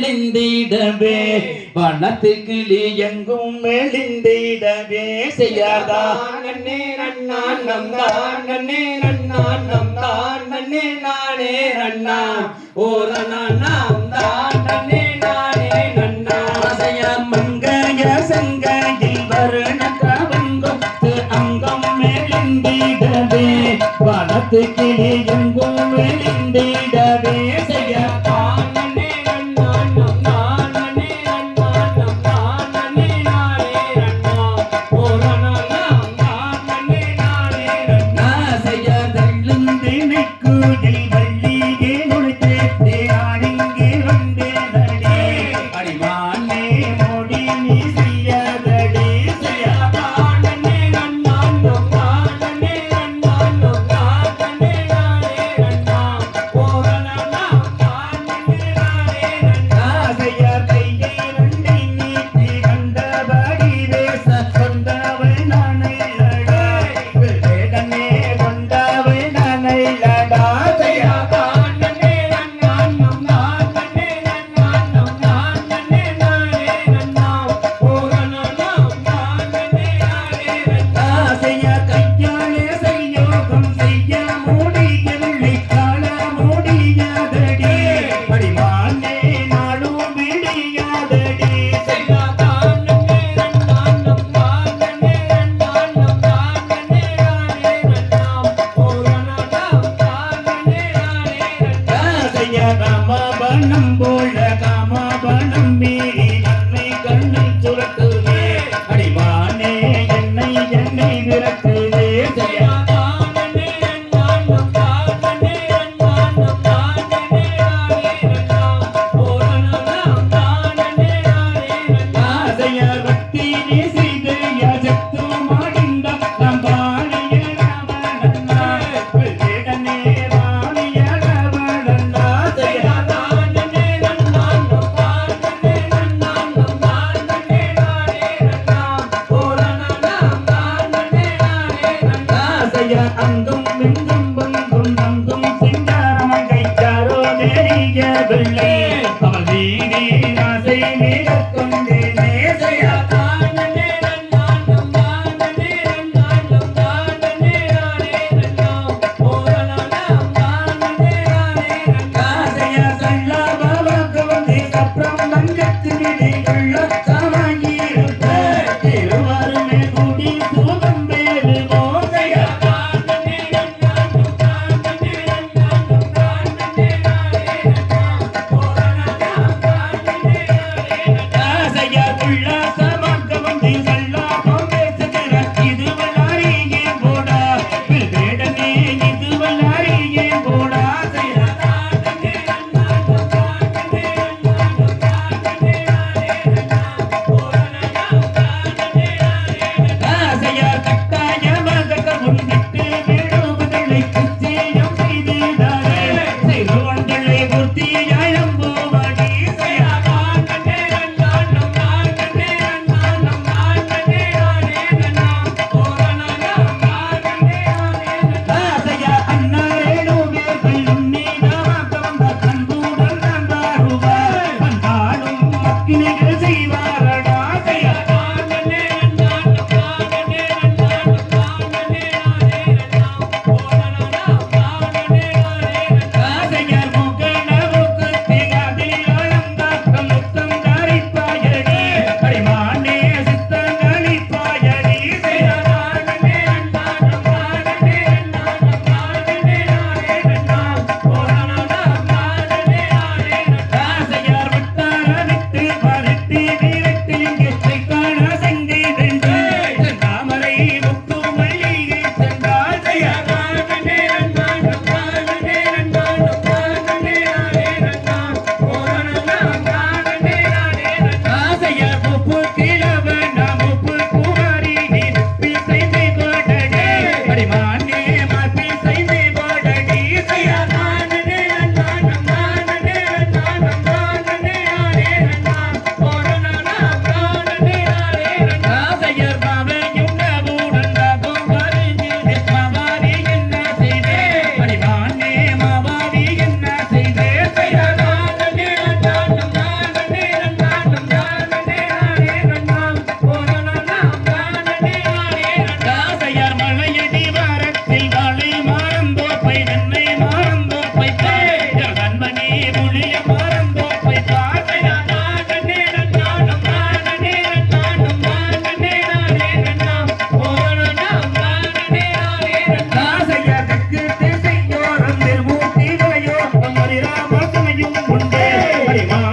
மெலிந்திடவே வனத்து கிளி எங்கும் மெலிந்திடவே செய்யாதா நன்னே நன்னான் நம் தான் நன்னே நன்னான் நம் தான் நன்னே நானே நன்னா ஓர நாம் தான் நன்னே நானே நன்னா மங்கைய செங்கையில் வருண கவங்கும் அங்கம் மெலிந்திடவே வனத்து கிளி எங்கும் மெலிந்திடவே செய்யாதா கூதில் வள்ளியே நுழைத்தே ஆடிங்கே வந்தேன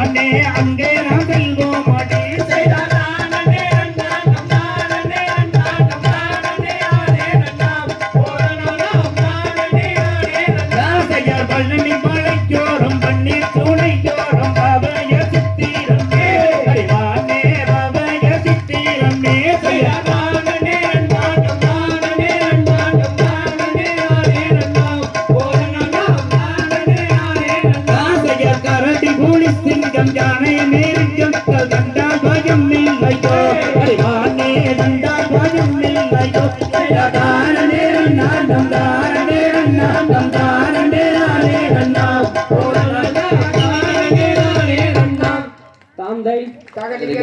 அறிவானே அங்கே நாம் செல்வோம் அடி செய்தார் தானே நன்னா நம் தானே நன்னா நம் தானே நானே நன்னா ஓரணம் தானே நானே நன்னா செய்யார் பழனி மலைக்கோரம் பன்னீர் சூளைக்கோரம் பாவைய சித்திரமே அறிவானே பாவைய சித்திரமே செய்யார் தானே நன்னா நம் தானே நன்னா நம் தானே நானே நன்னா ஓரணம் தானே நானே நன்னா செய்யார் கரடி புலி சிங்கம் யானை மேற்கம் கண்டா பயம் இல்லையோ அறிவானே கண்டா பயம் இல்லையோ தானே நன்னம் தானே நன்னம் தானே நானே நன்னம் தாந்தை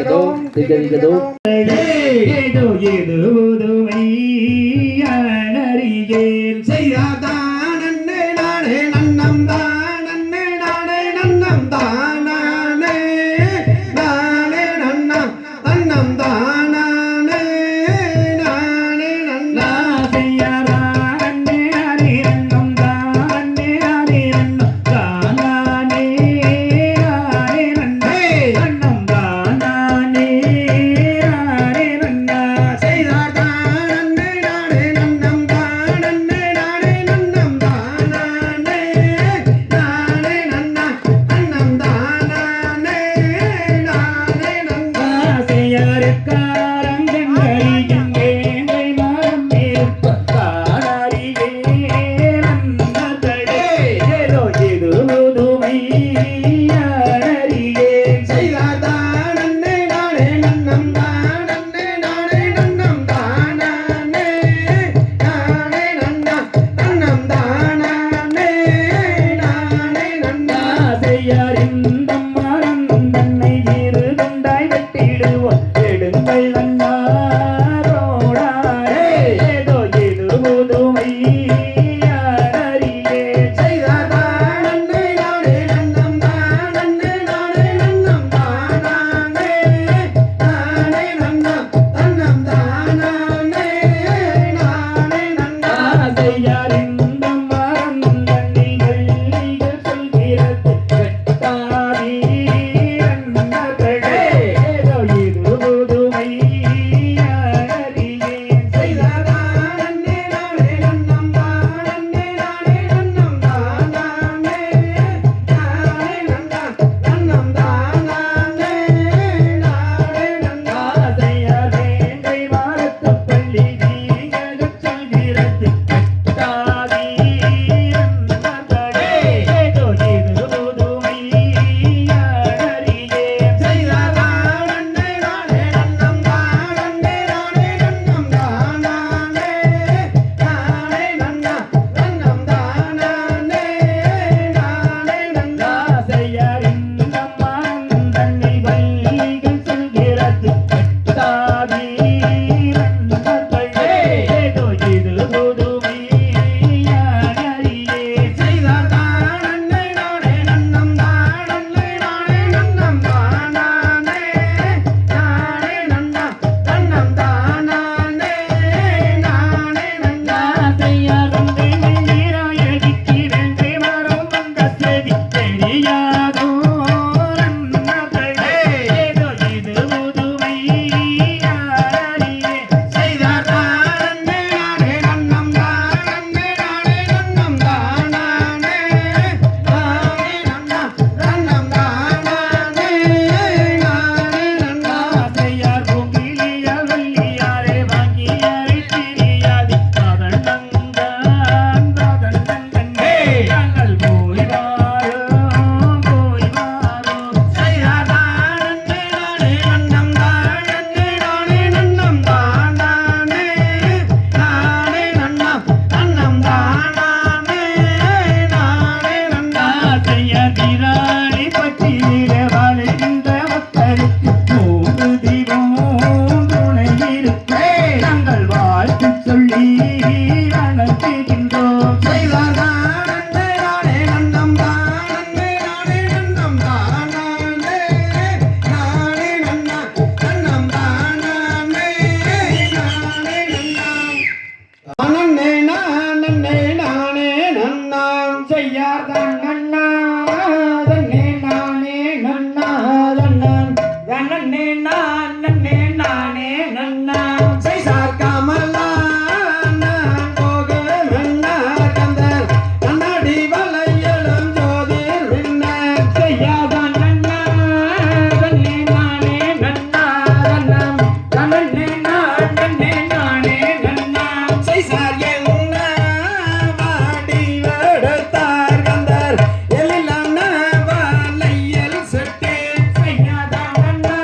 ஏதோ ஏதோ மையறியேல் செய்யாதானே நானே நன்னம் தானே நானே நன்னம் தானே நானே நன்னம் நன்னம் தானே நானே நன்னா செய்யாரானே அரே நன்னம் தானே அரே நன்னம் தானே அரே நன்னம் தானே அரே நன்னா செய்தாதானே நானே நன்னம் தானே நானே நான் நன்னே நானே நன்னா செய்சார் கமலா நான் போக மன்னா கந்தர் கண்ணாடி வளையலும் ஜோதிர் விண்ணர் செய்யாதான் நன்னா நன்னே நானே நன்னா நன்னம் நன்னே நான் நன்னே நானே நன்னா செய்சார் என்ன வாடி வடுத்தார் கந்தர் எழிலான வளையல் செட்டி செய்யாதான் நன்னா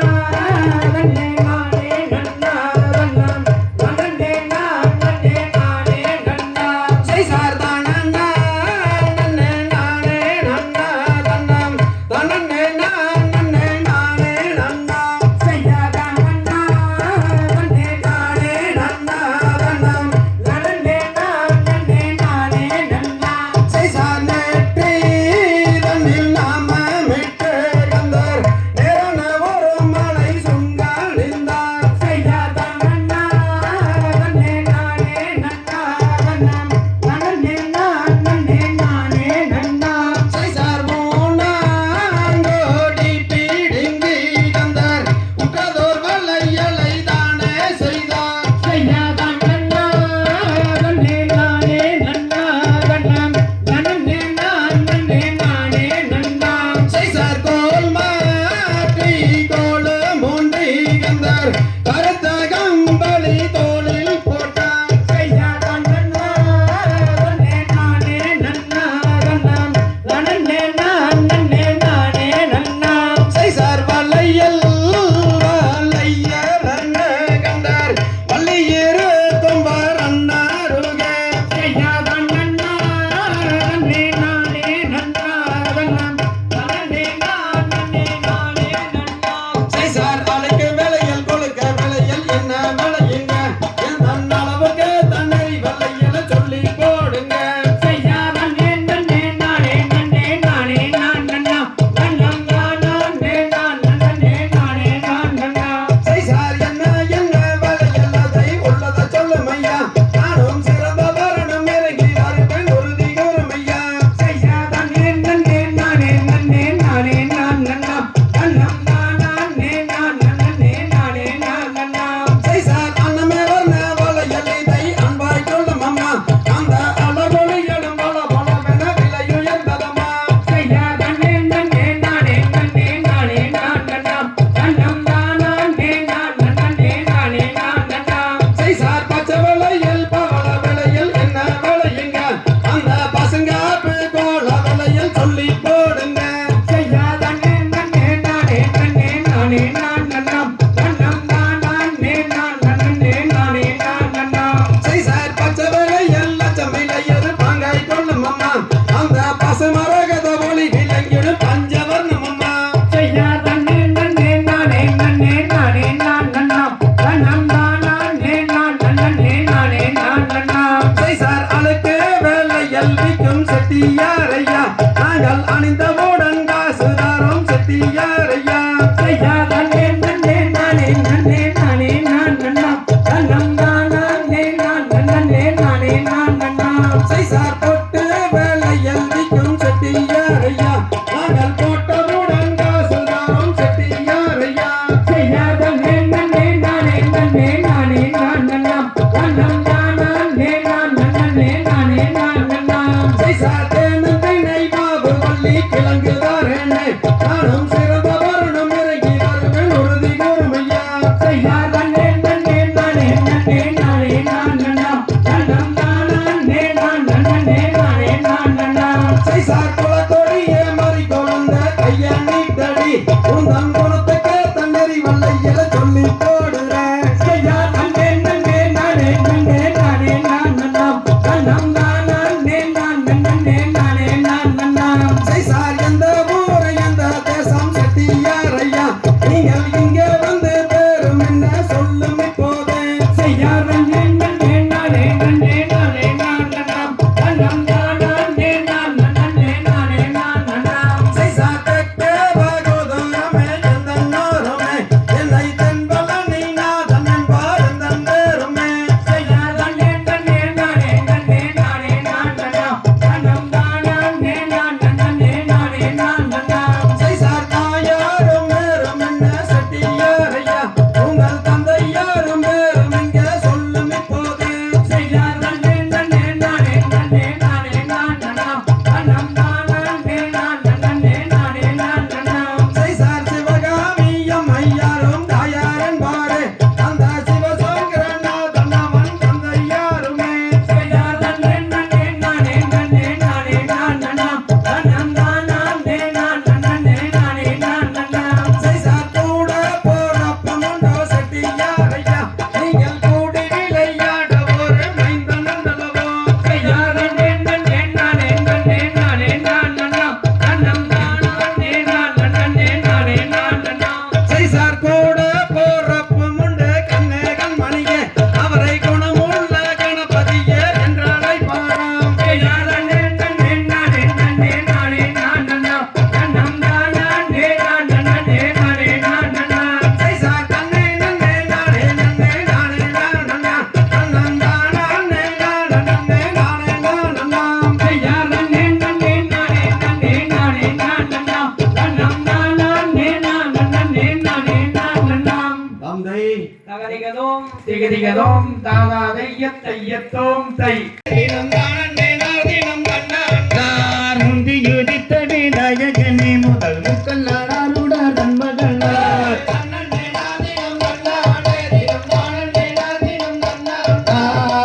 தகதிகதோம் திகதிகதோம் தாதா தையத்தோம் தை தினம் தானே தினம் கண்ணான் முந்தியுதித்த விநாயகனே முதல் முக்கல்லாருட நண்பகளார்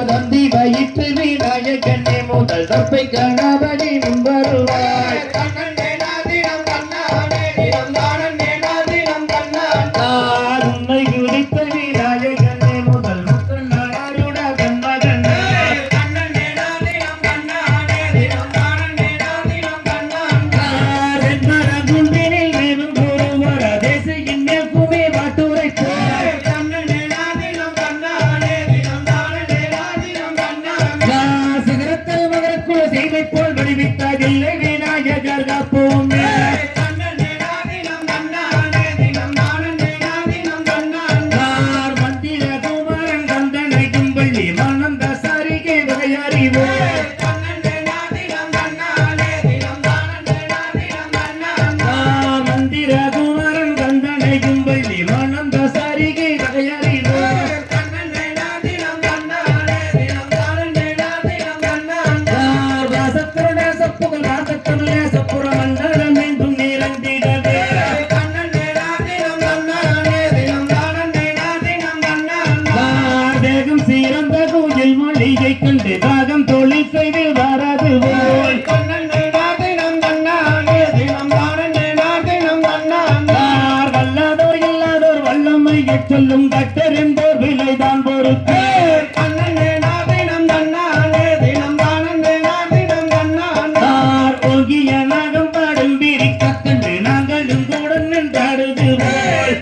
தந்தி வயிற்று விநாயகனே முதல் தப்பை கணபதி முன்வருவாய் உன்னை யுதித்த விநாயகனே முதல் முக்கல்லாருட நண்பகளார் குண்டினில் மேலும் ஒருவர் தேசையின் மேற்குமே பாட்டுரைப்பார் சிகரத்தில் மகரக்குள்ள செய்தை போல் வடிவித்ததில்லை விநாயகர் காப்போமே மந்திர குமாரன் கந்தனை கும்பள்ளி மனந்த சரிகை வகையறிவோம் மந்திர குமாரன் கந்தனை கும்பள்ளி மனந்த சரிகை வகையறிவோம் வாசத்துட சப்புகள் வாசத்துள்ள சப்புர மண்டலம் என்றும் நிறந்திடவே தேகம் சீரந்த கோயில் மொழியை கண்டு தாகம் தொழில் செய்து வராது போய் வல்லாதோர் இல்லாதோர் வல்லமையை சொல்லும் கட்டறிந்தோர் விலைதான் பொறுத்து ஓகிய நாகம் பாடும் பிரிக்க கண்டு நாங்களும் கூட நின்றாடுது போல்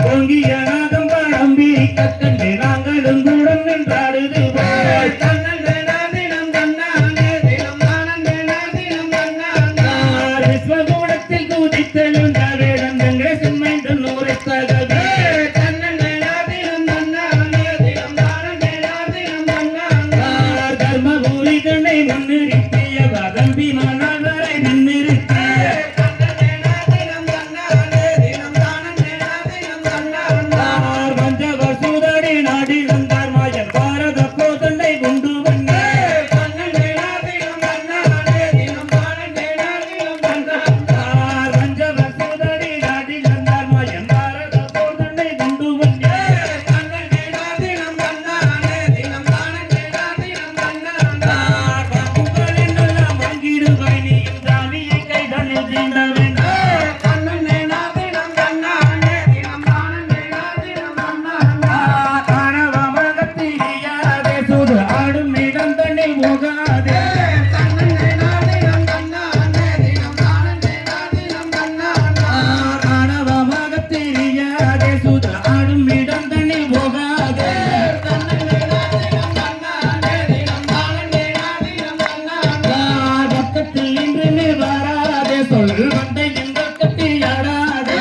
ஓங்கிய நாகம் பாடும் பிரிக்க கண்டு நாங்களும் கூட நின்றாடுது போல் விஸ்வகூடத்தில் தூதித்தெழுந்த வேடங்கள் செம்மைந்து நூறை தகவே தர்மபுரிதனை முன்னிறுத்திய வதம்பி மன்னரை முன்னிறுத்திய பஞ்சவர் சூதடி நாடி வந்தார் மாயன் பாரத கோதண்டை குண்டு பஞ்சவர் சூதடி நாடி வந்தார் மாயன் பாரத கோதண்டை குண்டு வாங்கிடுவாய் நீ சாமியை கைதனில் தீண்டவன் ஆணவமகத்திரியாதே சூது ஆடும் நிகழ்ந்தனை போகாதே ஆணவமகத்திரியாதே சூது ஆடும் நிகழ்ந்தனை போகாதே பக்கத்தில் நின்று வராதே சொல் வந்த எங்கள் கட்டி ஆடாதே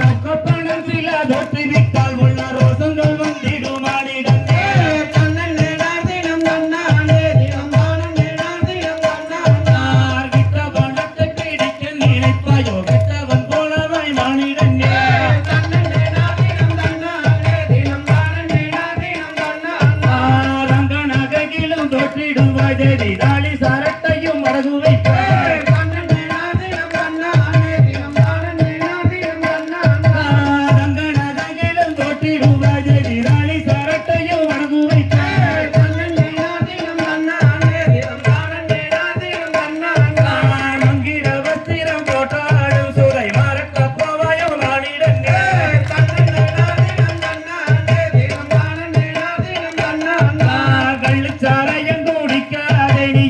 ரொக்கப்பணம் சில தோற்றுவித்தால் உள்ள ரோசங்கள் வந்திடும் ஆடிடத்தே விட்டவனத்தை பிடிக்க நினைப்பாயோ விட்டவன் போலவாய் மானிடனே ரங்கநகையிலும் தோற்றிடுவாய் தேவி தாளி சரட்டையும் அடகு வைப்பாய் ரங்கநகையிலும் தோற்றிடுவாய் தேவி தாளி சரட்டையும் அடகு வைப்பாய் மங்கிட வஸ்திரம் போட்டாடும் சுரை மறக்க போவாயோ நாடிடனே கள்ளுச்சாரையும் குடிக்காதே நீ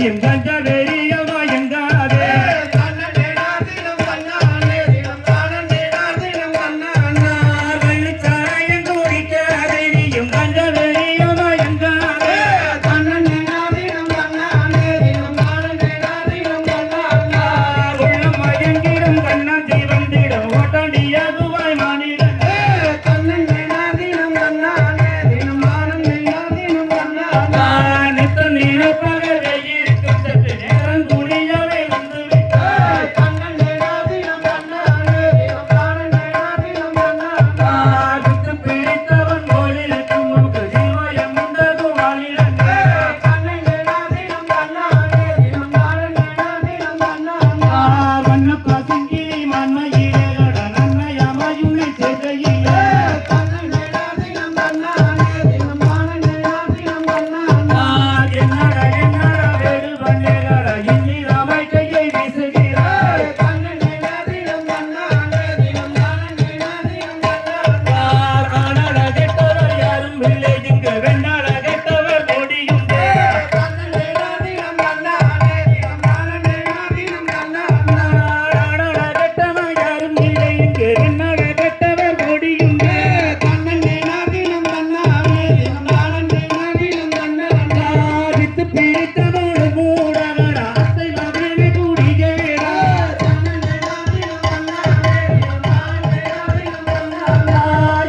நித்தமோடு மூடவடா அத்தை மகனை கூடி கேடா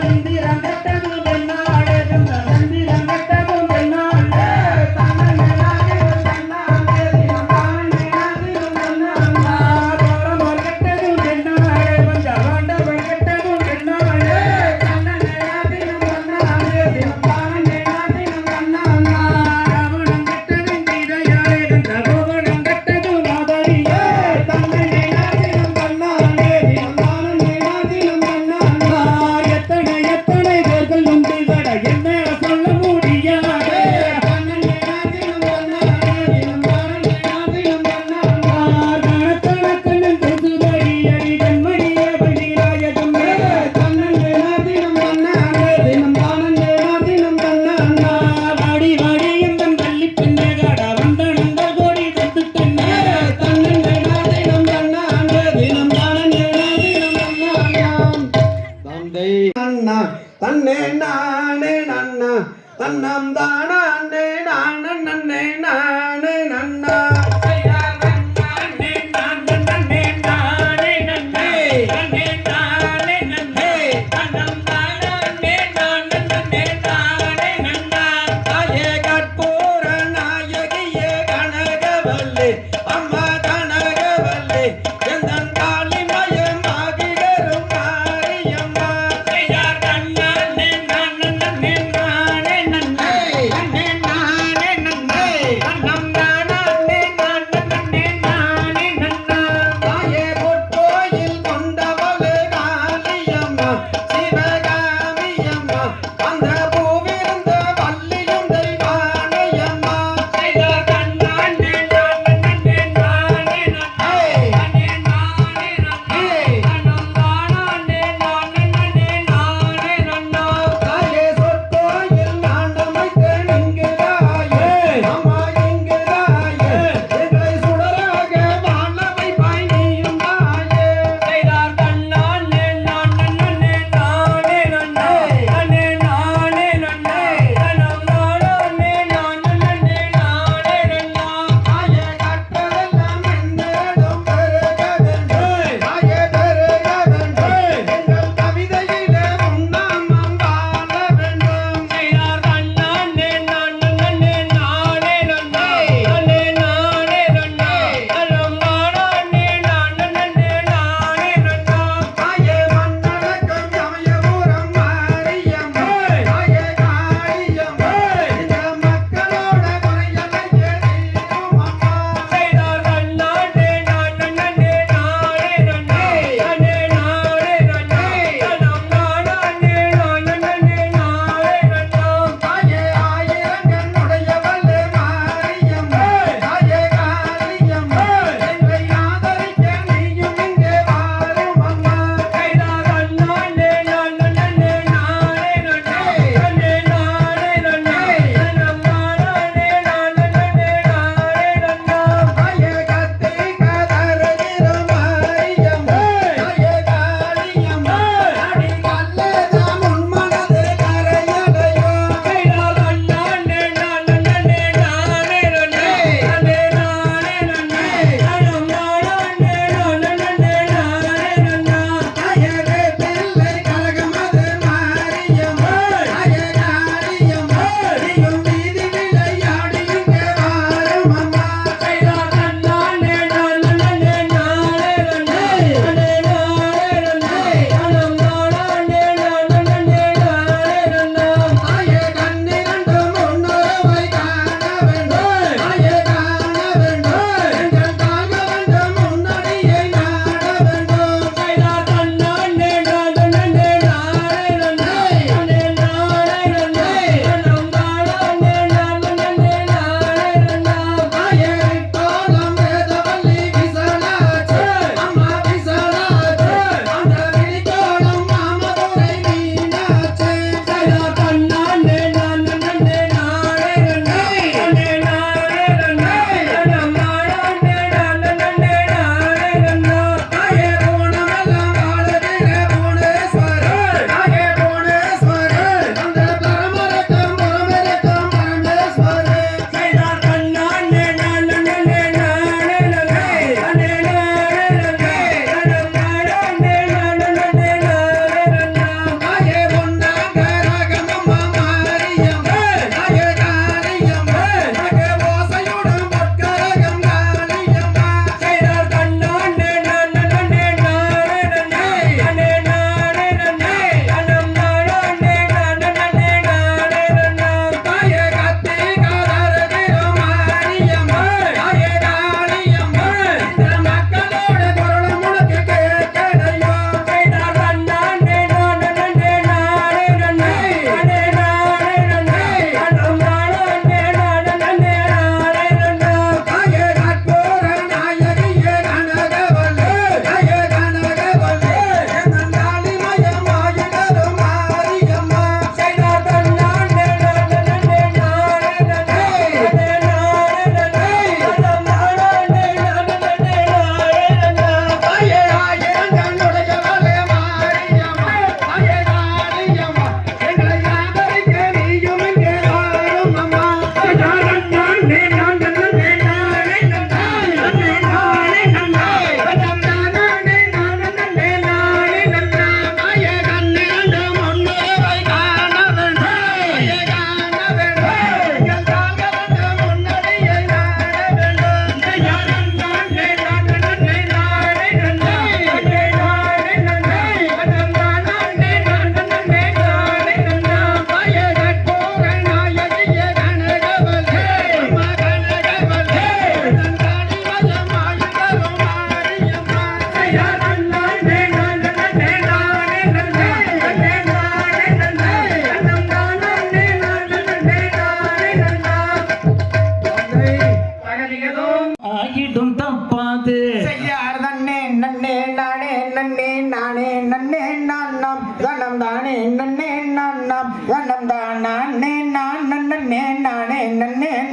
இந்திரம் கட்டமும் பெண்ணாளே இந்திரம் கட்டமும் பெண்ணாளே கோரமோர் கட்டமும் பெண்ணாளே கொஞ்சம் வாண்டவர் கட்டமும் பெண்ணாளே ராவணன் கட்டவின் இதை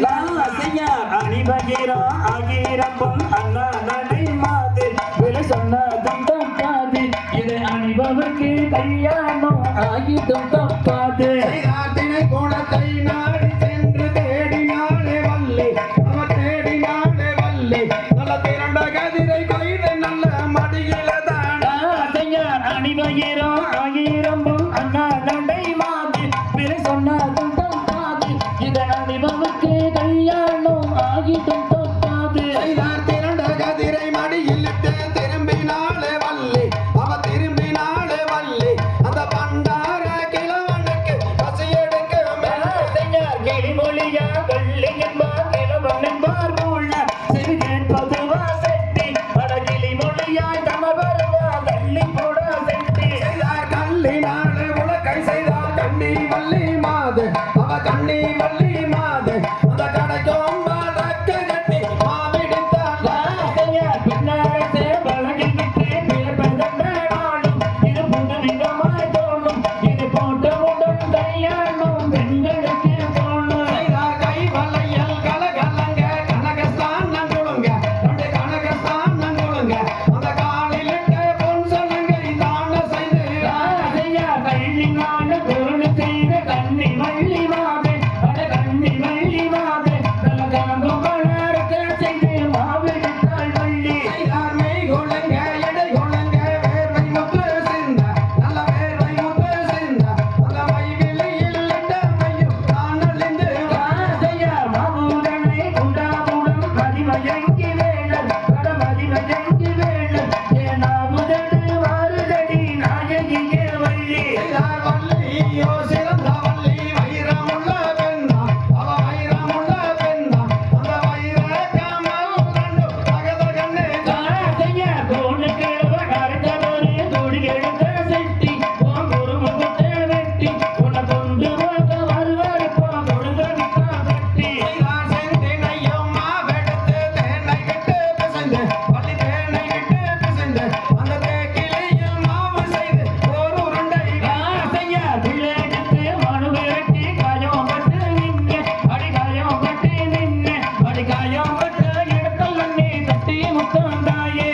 லாசையார் அணிபகிரம் ஆயிரம் பொன் அண்ணா நடை மாது விலை சொன்னதும் தப்பாது இது அணிபவர்க்கு கல்யாணம் ஆகிதும் தப்பாது தினை கோணத்தை நாடி சென்று தேடினாலே வல்லே அவ தேடினாலே வல்லே நல்ல திரண்ட கதிரை கொய்து நல்ல மடியில தானா லாசையார் அணிபகிரம் ஆயிரம் பொன் அண்ணா நடை மாது விலை சொன்னதும் தப்பாது இது அணிபவர்க்கு கல்யாணம் ஆகிதும் தப்பாது திரண்ட கதிரை மடியில் திரும்பினாலே வல்லே அவ திரும்பினாலே வல்லே அந்த பண்டார கிழவனுக்கு பசியெடுக்க கிளிமொழியா கள்ளி என்பார் கிழவன் என்பார் உள்ள சிறு கேட்பதுவா செட்டி பட கிளிமொழியாய் தமபருவா கள்ளி கூட செட்டி கள்ளினாலே உலகை செய்தார் கண்ணி வள்ளி மாது அவ கண்ணி வள்ளி மாது அந்த கடைக்கும் கட்டி மாவிடித்தார் பின்னாரே பழகிட்டு பிறப்பதனாலும் இது புது விதமாய் தோணும் இது போட்டவுடன் கல்யாணம் பெண்களுக்கு தோணும் கை வளையல் கலகலங்க கனகஸ்தான் நங்குளுங்க ரெண்டு கனகஸ்தான் நங்குளுங்க அந்த காலிலிட்ட பொன் சலங்கை தான செய்து ராதையா கள்ளினான பொருள் செய்த கண்ணி வள்ளி மாது அட கண்ணி வள்ளி மாது நல்ல கனகம் வளர்க்க செய்து மாவிடுத்தாள் வள்ளி மெய் கொள்ளுங்க எடை கொள்ளுங்க வேர்வை முத்து சிந்த நல்ல வேர்வை முத்து சிந்த அந்த மைவிலையில் மையும் தானழிந்து ராதையா மாபூதனை குண்டாபுடம் மதிமயங்கி வேளல் கட மதிமயங்கி வேளல் ஏனாமுதடு மாறுதடி நாயகியே வள்ளி வள்ளியோ சிறந்த வள்ளி வைரமுள்ள பெண்ணா அவ வைரமுள்ள பெண்ணா அந்த வைர காமல் கண்டு தகத கண்ணே ராதையா கோணு கிழவ கருத்தவரே தோடி எடுத்த செட்டி உன் குருமுகத்தை வெட்டி உன்னை கொண்டு போக வருவாரு போ கொடுங்கடிக்கா கட்டி செந்தினையும் மாவெடுத்து தேனை விட்டு பிசைந்து வள்ளி தேனை விட்டு பிசைந்து அந்த தேக்கிலையில் மாவு செய்து ஒரு உருண்டை ராதையா விளையாட்டு மனு விரட்டி காயம் பட்டு நின்று அடி காயம் பட்டு நின்று அடி காயம் பட்டு இடத்தில் நன்னி தட்டி முத்தந்தாயே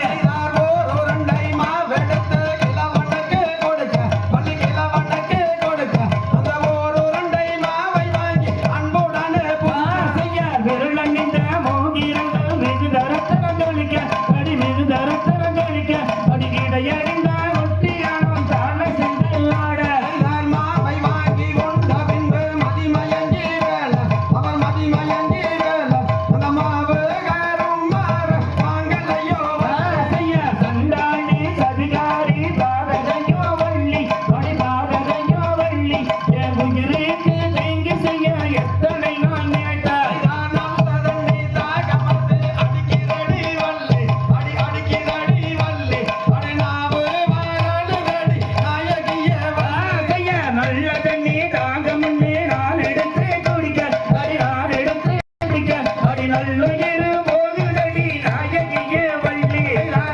ஒரு உருண்டை மாவெடுத்து கிழவனுக்கு கொடுக்க வள்ளி கிழவனுக்கு கொடுக்க அந்த ஒரு உருண்டை மாவை வாங்கி அன்புடனே ராதையா விரலணிந்த மோகிரங்கள் மிகு தரத்தரங்களிக்க அடி மிகு தரத்தரங்களிக்க அடி கிடையறிந்த ஒட்டியானம் தானே சென்று ஆட மாவை வாங்கி கொண்ட பின்பு மதிமயங்கி வேல அவர் மதிமயங்கி வேல அந்த மாவு காரும் மாற வாங்கலையோ ராதையா சண்டாளி சதிகாரி பாரதையோ வள்ளி அடி பாரதையோ வள்ளி என் உயிருக்கு தீங்கு செய்ய எத்தனை நான் கேட்டாய் நல்லதண்ணி தாகமது அடிக்கிறடி வள்ளி அடி அடிக்கிறடி வள்ளி அடி நாவு வாரடுகடி நாயகியே ராதையா நல்ல தண்ணி தாகமுன்னே நான் எடுத்து குடிக்க அடி நான் எடுத்து குடிக்க அடி நல்லுயிரு போகுதடி நாயகியே வள்ளி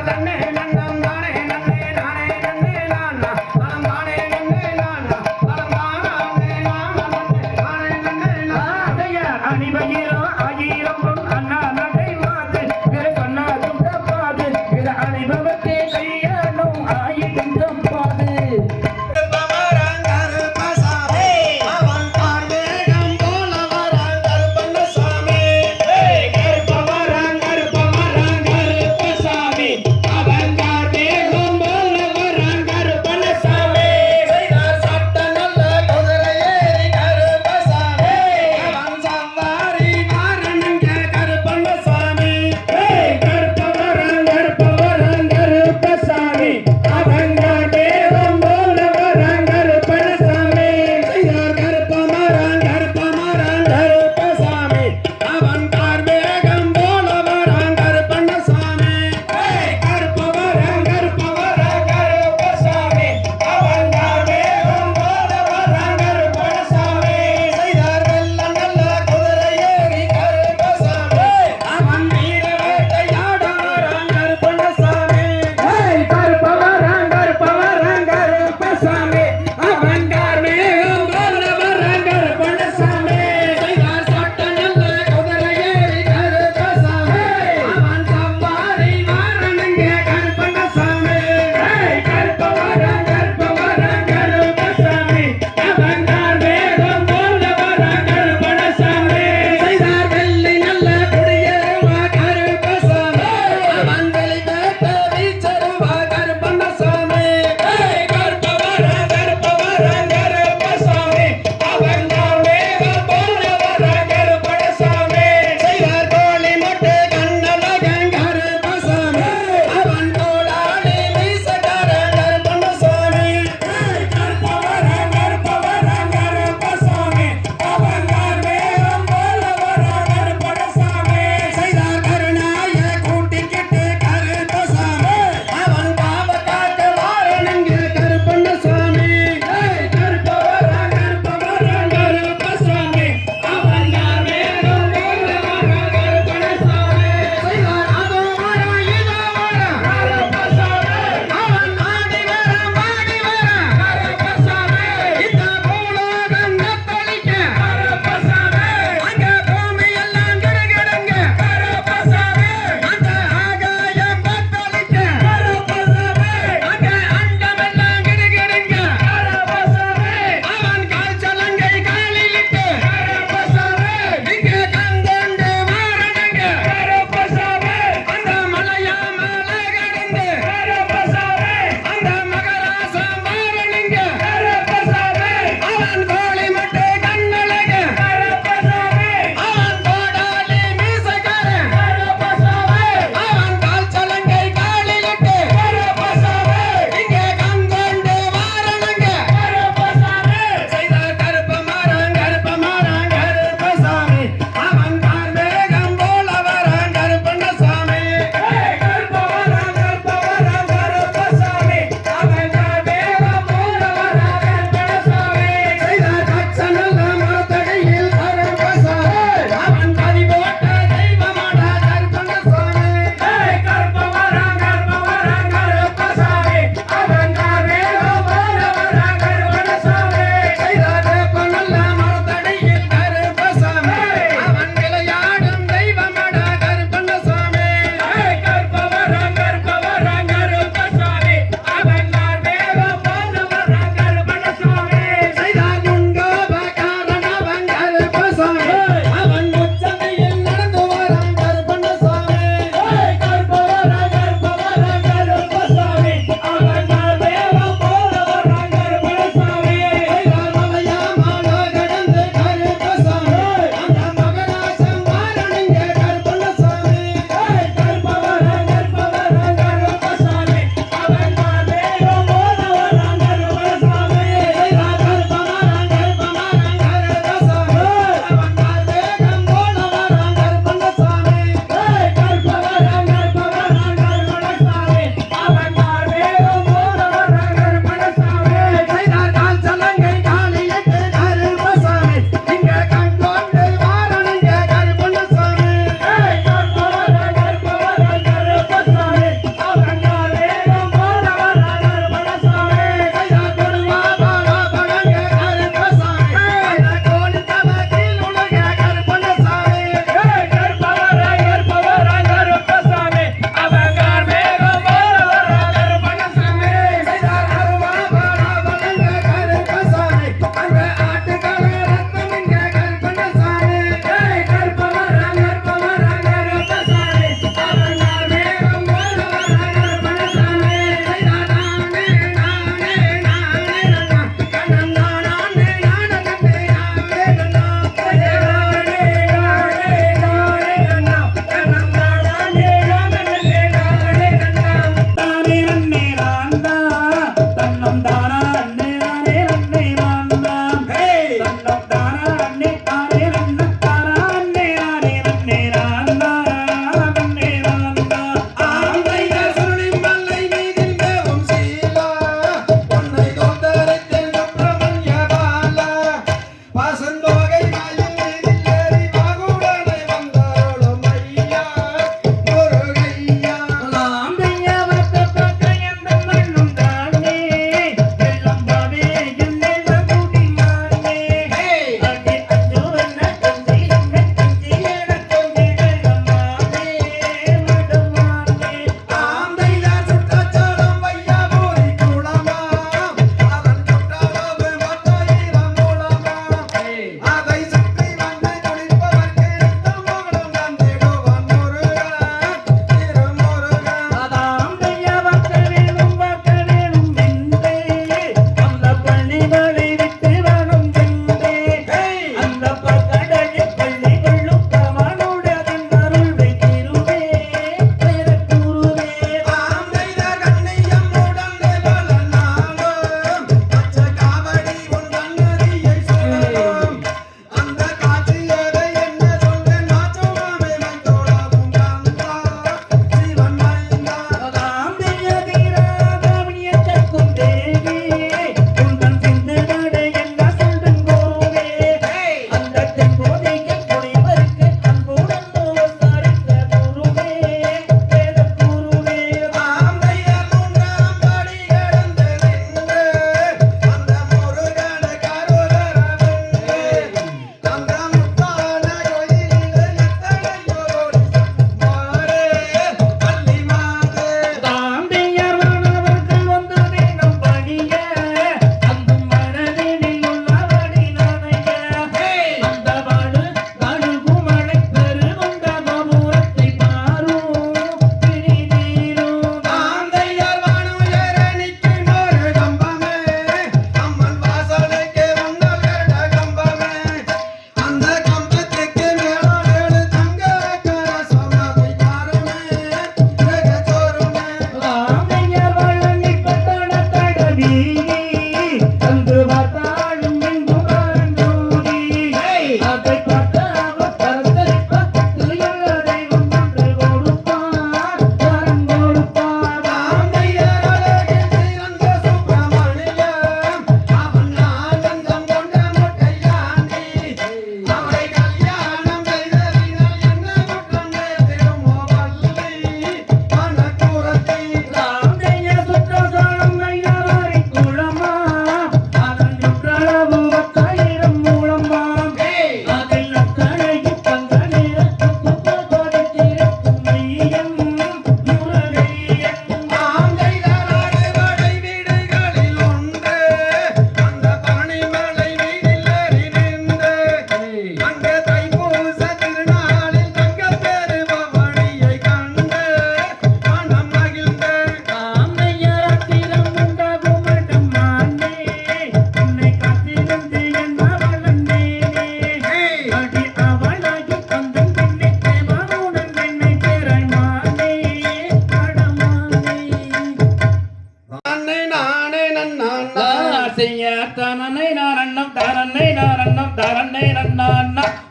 தன்னே நன்னம் தானே நன்னே நானே நன்னே நானா நலம் தானே நன்னே நானா நலம் தானே நானா நன்னே நானே நன்னே ராதையா அணிபகிரம் ஆயிரம் பொன் அண்ணா நடை மாது பிற சொன்னதும் தப்பாது பிற அணிபவர்க்கே கல்யாணம் ஆயிடும் தப்பாது அவன் பார்வேகம் போல வரான் கருப்பண்ணசாமி கருப்பமரான் கருப்பசாமி அவன் பார்வேகம் போல வரான் கருப்பண்ணசாமி சட்ட நல்ல குதிரை ஏறி கருப்பசாமி அவன் சவாரி மாறு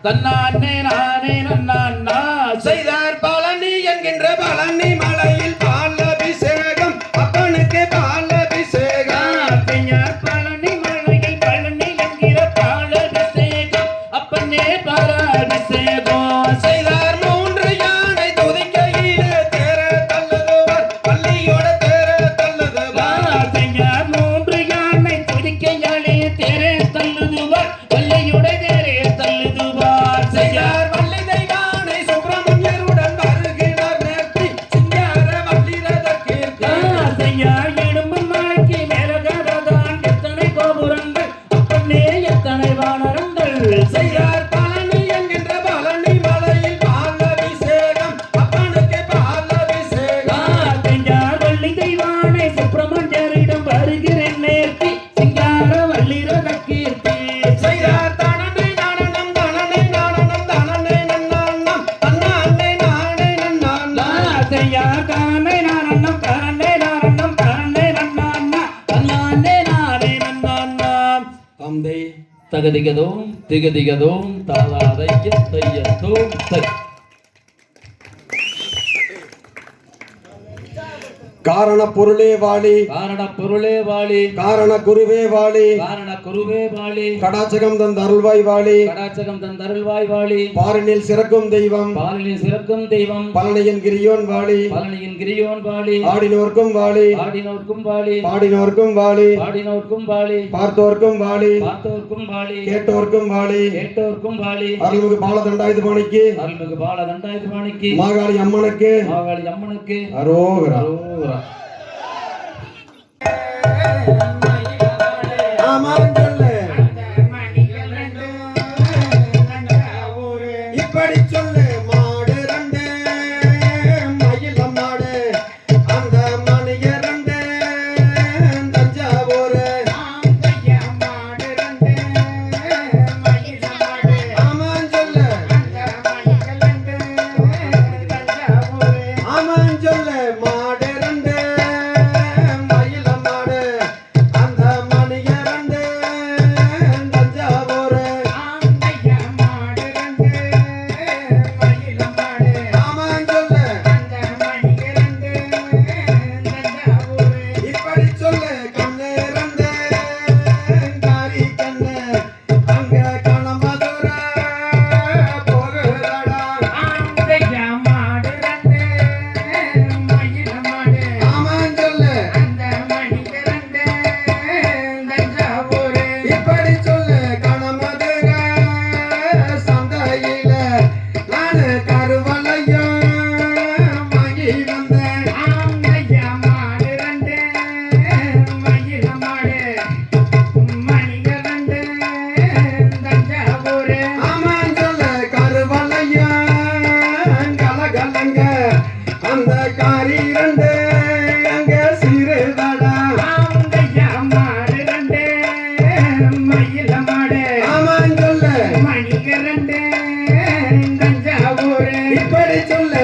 தன்னானே நானே நன்னான்னா செய்தார் பழனி என்கின்ற பழனி மலையில் பால் அபிஷேகம் அப்பனுக்கு பால் அபிஷேகம் செய்யார் பழனி மலையில் பழனி என்கிற பாலபிஷேகம் அப்பனே பாலாபிஷேகம் செய்தார் 3 யானை துதிக்கையிலே தேர தள்ளுதுவர் பள்ளியோட தேர தள்ளுதுவர் செய்யார் 3 யானை துதிக்கையாலே தேரே தள்ளுதுவார் வள்ளியுடைய தேரே தள்ளுதுவார் செய்தார் வள்ளி தெய்வானை சுப்பிரமணியருடன் வருகிறார் நேர்த்தி சிங்கார வள்ளி ரத கீர்த்தி செய்யார் இடும்பு மலைக்கு மேலகதான் எத்தனை கோபுரங்கள் அப்பனே எத்தனை வானரங்கள் செய்தார் பழனி என்கின்ற பழனி மலையில் பால் அபிஷேகம் அப்பனுக்கு பால் அபிஷேகம் செய்யார் வள்ளி தெய்வானை சுப்பிரமணியரிடம் வருகிறேன் நேர்த்தி சிங்கார வள்ளி ரத கீர்த்தி செய்தார் தனனை நானனம் தனனை நானனம் தனனை நன்னானம் தன்னானை நானே நன்னானம் செய்யார் தானே நானன்னம் தானே நானன்னம் தானே நன்னான்னா தன்னானே நானே நன்னான்னாம் தந்தை தகதிகதோம் திகதிகதோம் தாதாதைய தையத்தோம் தை காரண பொருளே வாழி காரண பொருளே வாழி காரண குருவே வாழி காரண குருவே வாழி கடாச்சகம் தந்த அருள்வாய் வாழி கடாச்சகம் தந்தருள்வாய் வாழி பாரினில் சிறக்கும் தெய்வம் பாலினில் சிறக்கும் தெய்வம் பழனியின் கிரியோன் வாழி பழனியின் கிரியோன் வாழி ஆடினோர்க்கும் வாழி ஆடினோர்க்கும் வாழி பாடினோர்க்கும் வாழி பாடினோர்க்கும் வாழி பார்த்தோர்க்கும் வாழி பார்த்தோர்க்கும் வாழி கேட்டோர்க்கும் வாழி கேட்டோர்க்கும் வாழி அருள்மிகு பால தண்டாயுத பாணிக்கு அருள்மிகு பால தண்டாயுதபாணிக்கு மாகாளி அம்மனுக்கு மாகாளி அம்மனுக்கு அரோகரா அரோகரா. ஆமாம் சொல்லு இப்படி சொல்லு மாடு ரெண்டு மயில மாடு அந்த மணிய ரெண்டு தஞ்சாவூர் ஆமாம் சொல்லு ஆமாம் சொல்லு மாடு ரெண்டு மயில மாடு அந்த மணிய ரெண்டு தஞ்சாவூர் ஆமாம் சொல்லு இப்படி சொல்லு கண்ணு ரெண்டு காரி கண்ணு அங்க கணமதுர போகுதடா ஆமாம் சொல்லு இப்படி சொல்லு கணமதுர சந்தையில நானு கருவலையும் வாங்கி வந்தேன் ஆமாம் சொல்லு கருவலையும் கலகலங்க அந்த காரி ரெண்டு அங்க சிறுதடா ஆமாம் சொல்லு இப்படி சொல்லு